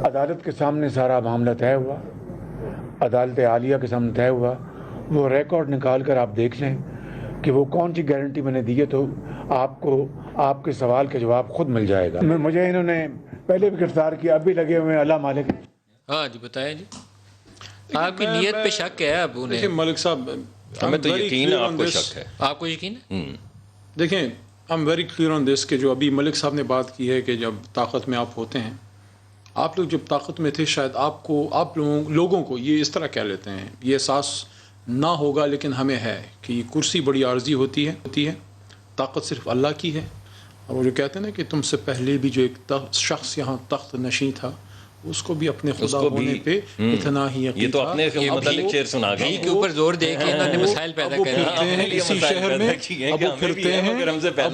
عدالت کے سامنے سارا معاملہ طے ہوا، عدالت عالیہ کے سامنے طے ہوا، وہ ریکارڈ نکال کر آپ دیکھ لیں کہ وہ کون سی گارنٹی میں نے دی ہے، تو آپ کو آپ کے سوال کا جواب خود مل جائے گا۔ مجھے انہوں نے پہلے بھی گرفتار کیا، اب بھی لگے ہوئے ہیں، اللہ مالک۔ ہاں جی بتائیں جی، آپ کی نیت پہ شک ہے اب انہیں؟ دیکھیں ملک صاحب، ہمیں تو یقین ہے آپ کو شک ہے۔ آپ کو یقین ہے؟ دیکھیں I am very clear on this کہ جو ابھی ملک صاحب نے بات کی ہے کہ جب طاقت میں آپ ہوتے ہیں، آپ لوگ جب طاقت میں تھے شاید آپ لوگوں کو یہ اس طرح کہہ لیتے ہیں، یہ احساس نہ ہوگا لیکن ہمیں ہے کہ یہ کرسی بڑی عارضی ہوتی ہے، طاقت صرف اللہ کی ہے۔ اور وہ جو کہتے ہیں نا کہ تم سے پہلے بھی جو ایک شخص یہاں تخت نشین تھا، اس کو بھی اپنے خدا ہونے پہ اتنا ہی یقین تھا۔ یہ تو اپنے متعلق شعر سنا گئے کے اوپر زور دے کے انہوں نے مسائل پیدا کرے ہیں اسی شہر میں، اب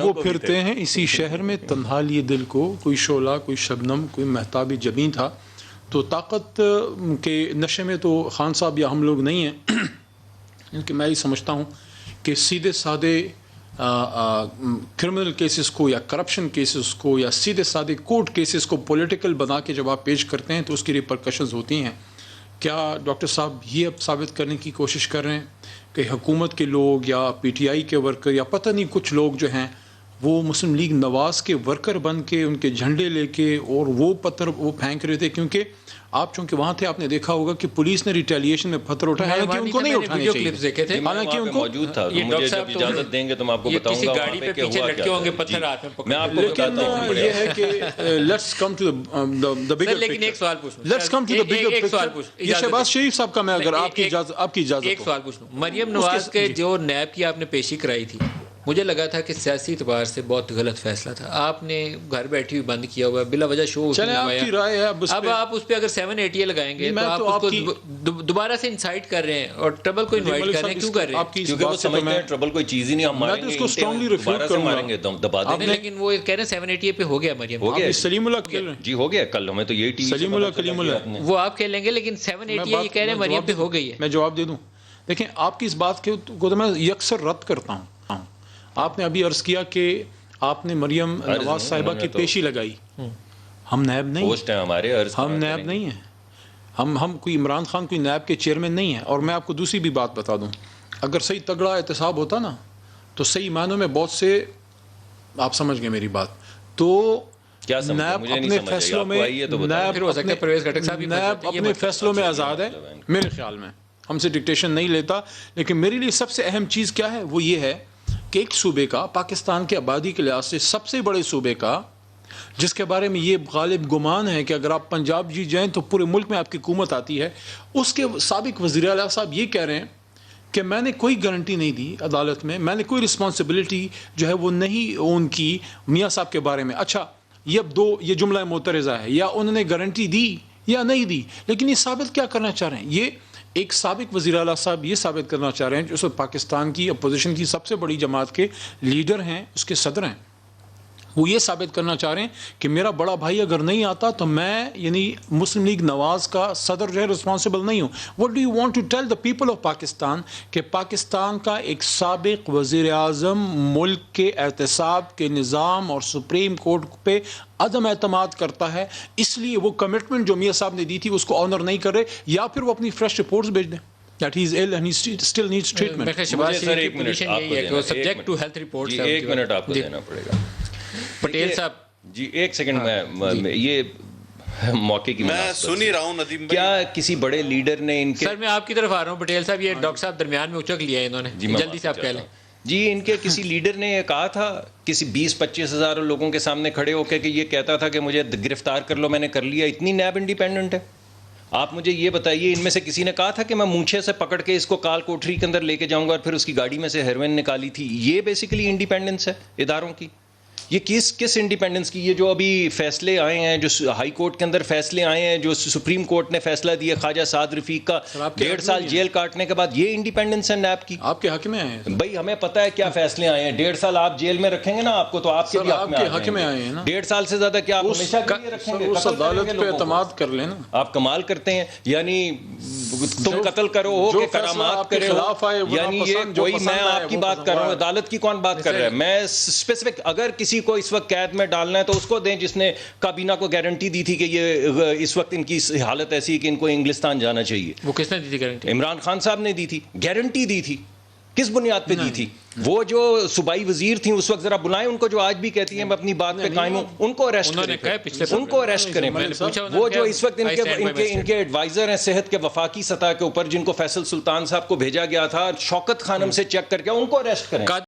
وہ پھرتے ہیں اسی شہر میں، تنہا لیے دل کو کوئی شعلہ، کوئی شبنم، کوئی مہتاب جبیں تھا۔ تو طاقت کے نشے میں تو خان صاحب یا ہم لوگ نہیں ہیں، کیونکہ میں یہ سمجھتا ہوں کہ سیدھے سادے کرمنل کیسز کو یا کرپشن کیسز کو یا سیدھے سادے کورٹ کیسز کو پولیٹیکل بنا کے جب آپ پیش کرتے ہیں تو اس کی ریپرکشنز ہوتی ہیں۔ کیا ڈاکٹر صاحب یہ اب ثابت کرنے کی کوشش کر رہے ہیں کہ حکومت کے لوگ یا پی ٹی آئی کے ورکر یا پتہ نہیں کچھ لوگ جو ہیں وہ مسلم لیگ نواز کے ورکر بن کے ان کے جھنڈے لے کے اور وہ پتھر وہ پھینک رہے تھے؟ کیونکہ آپ چونکہ وہاں تھے، آپ نے دیکھا ہوگا کہ پولیس نے ریٹیلیشن میں پتھر اٹھائے، حالانکہ ان کو نہیں اٹھانے چاہیے، حالانکہ ان کو موجود تھا۔ مجھے جب اجازت دیں گے تو میں آپ کو بتاؤں گا گاڑی پہ پیچھے لٹکے ہوں گے پتھر ہاتھ میں، میں آپ کو بتاتا ہوں۔ لیکن یہ ہے کہ لیٹس کم ٹو دی بگر، لیکن ایک سوال پوچھوں، let's come to the bigger picture. یہ شہباز شریف صاحب کا میں اگر آپ کی اجازت ایک سوال پوچھ لوں، مریم نواز کے جو نیب کی آپ نے پیشی کرائی تھی، مجھے لگا تھا کہ سیاسی اعتبار سے بہت غلط فیصلہ تھا، آپ نے گھر بیٹھی ہوئی بند کیا ہوا ہے، بلا وجہ شو رائے۔ اب آپ اس پہ اگر 780 لگائیں گے تو آپ اس کو دوبارہ سے انسائٹ کر رہے ہیں اور ٹربل کو انوائٹ کر رہے ہیں، کیوں کر رہے ہیں؟ کیونکہ وہ سمجھتے ہیں ٹربل کوئی چیز ہی نہیں، ہم ماریں گے، دوبارہ سے ماریں گے، دبا دیں گے۔ لیکن وہ کہہ رہے ہیں 780 پہ ہو گیا مریم، ہو گیا سلیم اللہ کھیل رہے ہیں جی، ہو گیا کل ہمیں تو یہی ٹی وی سلیم اللہ کلیم اللہ وہ آپ کھیلیں گے، لیکن 780 یہ کہہ رہے ہیں مریم پہ ہو گئی ہے۔ میں جواب دے دوں، دیکھیں آپ کی اس بات کو تو میں یکسر رد کرتا ہوں۔ آپ نے ابھی عرض کیا کہ آپ نے مریم نواز صاحبہ کی پیشی لگائی، ہم نیب نہیں ہیں، ہم نیب نہیں ہیں، ہم کوئی عمران خان کوئی نیب کے چیئرمین نہیں ہیں۔ اور میں آپ کو دوسری بھی بات بتا دوں، اگر صحیح تگڑا احتساب ہوتا نا تو صحیح معنوں میں بہت سے، آپ سمجھ گئے میری بات، تو نیب اپنے فیصلوں میں اپنے فیصلوں میں آزاد ہے میرے خیال میں، ہم سے ڈکٹیشن نہیں لیتا۔ لیکن میرے لیے سب سے اہم چیز کیا ہے، وہ یہ ہے کہ ایک صوبے کا، پاکستان کے آبادی کے لحاظ سے سب سے بڑے صوبے کا، جس کے بارے میں یہ غالب گمان ہے کہ اگر آپ پنجاب جیت جائیں تو پورے ملک میں آپ کی حکومت آتی ہے، اس کے سابق وزیر اعلیٰ صاحب یہ کہہ رہے ہیں کہ میں نے کوئی گارنٹی نہیں دی عدالت میں نے کوئی رسپانسبلٹی جو ہے وہ نہیں اون کی میاں صاحب کے بارے میں۔ اچھا یہ جملہ معترضہ ہے، یا انہوں نے گارنٹی دی یا نہیں دی، لیکن یہ ثابت کیا کرنا چاہ رہے ہیں؟ یہ ایک سابق وزیر اعلیٰ صاحب یہ ثابت کرنا چاہ رہے ہیں، جو اس وقت پاکستان کی اپوزیشن کی سب سے بڑی جماعت کے لیڈر ہیں، اس کے صدر ہیں، وہ یہ ثابت کرنا چاہ رہے ہیں کہ میرا بڑا بھائی اگر نہیں آتا تو میں یعنی مسلم لیگ نواز کا صدر جو ہے رسپانسبل نہیں ہوں۔ What do you want to tell the people of Pakistan کہ پاکستان کا ایک سابق وزیر اعظم ملک کے احتساب کے نظام اور سپریم کورٹ پہ عدم اعتماد کرتا ہے، اس لیے وہ کمٹمنٹ جو میاں صاحب نے دی تھی اس کو آنر نہیں کر رہے، یا پھر وہ اپنی فریش رپورٹس بھیج دیں that he is ill and he still needs treatment۔ ایک منٹ آپ کو دینا پڑے گا پٹیل صاحب جی، ایک سیکنڈ میں یہ موقع کی میں سن ہی رہا ہوں ندیم بھائی، کیا کسی بڑے لیڈر نے ان کے، سر میں آپ کی طرف آ رہا ہوں پٹیل صاحب، یہ ڈاکٹر صاحب درمیان میں اچک لیا ہے انہوں نے، جلدی سے آپ کہہ لیں جی، ان کے کسی لیڈر نے یہ کہا تھا کسی 20-25 ہزار لوگوں کے سامنے کھڑے ہو کے کہ یہ کہتا تھا کہ مجھے گرفتار کر لو، میں نے کر لیا، اتنی نیب انڈیپینڈنٹ ہے؟ آپ مجھے یہ بتائیے، ان میں سے کسی نے کہا تھا کہ میں مونچھے سے پکڑ کے اس کو کال کوٹری کے اندر لے کے جاؤں گا اور پھر اس کی گاڑی میں سے ہیروئن نکالی تھی؟ یہ بیسیکلی انڈیپینڈنس ہے اداروں کی؟ یہ کس انڈیپینڈنس کی؟ یہ جو ابھی فیصلے آئے ہیں، جو ہائی کورٹ کے اندر فیصلے آئے ہیں، جو سپریم کورٹ نے فیصلہ دیا خواجہ سعد رفیق کا 1.5 سال جیل کاٹنے کے بعد، یہ انڈیپینڈنس ہے نیب کی؟ آپ کے حق میں آئے ہیں بھائی، ہمیں پتہ ہے کیا فیصلے آئے ہیں، 1.5 سال آپ جیل میں رکھیں گے نا آپ کو، تو آپ کے بھی حق میں آئے ہیں نا، 1.5 سال سے زیادہ کیا آپ ہمیشہ کے لیے رکھیں گے؟ اس عدالت پہ اعتماد کر لینا، آپ کمال کرتے ہیں، یعنی تم قتل کرو ہو جو کہ فیصلہ کرامات آپ کے کرے ہو. خلاف آئے وہ یعنی یہ ناپسند، جو کوئی پسند میں آئے آپ کی وہ بات پسند کر رہا ہوں, آئے. عدالت کی کون بات کر رہا ہے؟ میں اسپیسیفک اگر کسی کو اس وقت قید میں ڈالنا ہے تو اس کو دیں جس نے کابینہ کو گارنٹی دی تھی کہ یہ اس وقت ان کی حالت ایسی ہے کہ ان کو انگلستان جانا چاہیے. وہ کس نے دی تھی گارنٹی؟ عمران خان صاحب نے دی تھی, گارنٹی دی تھی. کس بنیاد پہ دی تھی؟ وہ جو صوبائی وزیر تھیں اس وقت, ذرا بلائیں ان کو, جو آج بھی کہتی ہیں میں اپنی بات پہ قائم ہوں, ان کو اریسٹ کریں, ان کو اریسٹ کریں. وہ جو اس وقت ان کے ایڈوائزر ہیں صحت کے وفاقی سطح کے اوپر, جن کو فیصل سلطان صاحب کو بھیجا گیا تھا شوکت خانم سے چیک کر کے, ان کو اریسٹ کریں.